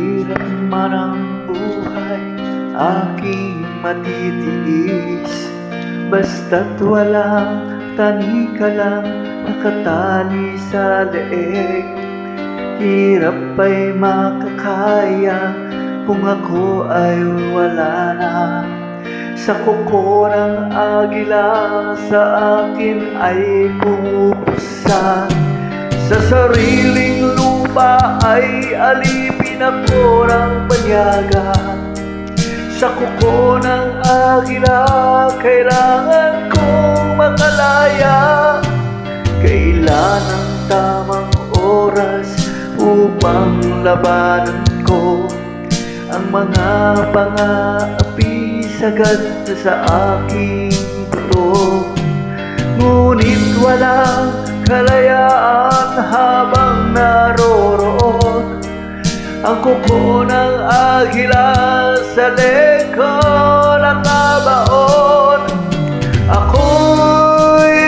Mahirap man ang buhay, aking matitiis. Basta't walang tanika lang nakatali sa leeg. Hirap ay makakaya kung ako ay wala na. Sa kuko ng agila sa akin ay pumupusa. Sa sariling lupa ay alipin ako ng banyaga. Sa kuko ng agila kailangan kong makalaya. Kailan ang tamang oras upang labanan ko ang mga pang-aapi sagad sa aking buto. Ngunit walang kalayaan habang naroroon ang kuko ng agila sa leko nakabaon. Ako'y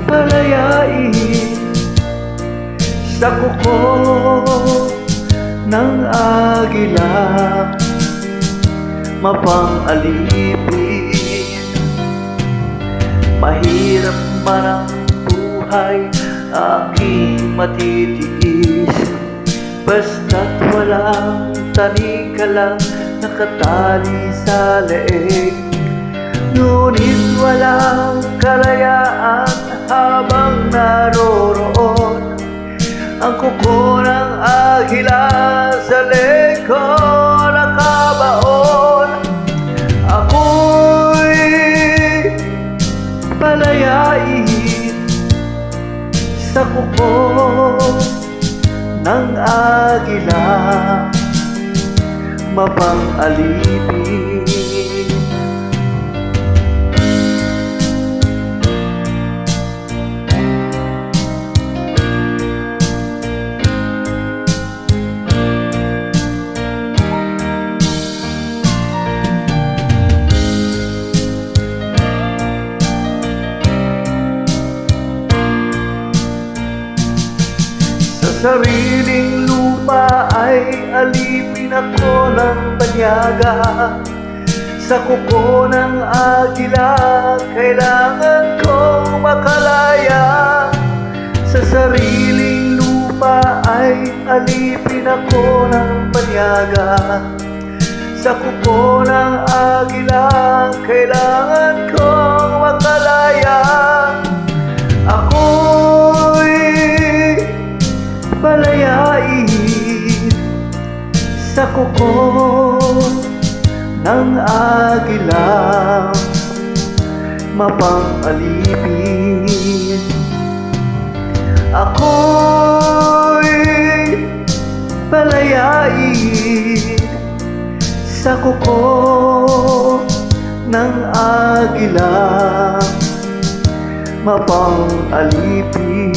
palayain sa kuko ng agila, mapang-alipin. Mahirap man ang buhay, aking matitiis. Basta't walang tanika lang nakatali sa leeg. Ngunit walang kalayaan habang naroroon ang kuko ng agila sa leko nakabaon. Ako'y palayain sa kuko ng agila, mapang-alipin. Sa sariling lupa ay alipin ako ng banyaga. Sa kuko ng agila kailangan kong makalaya. Sa sariling lupa ay alipin ako ng banyaga. Sa kuko ng agila kailangan kong makalaya. Ako'y palayain sa kuko ng agila, mapang-alipin. Ako'y palayain sa kuko ng agila, mapang-alipin.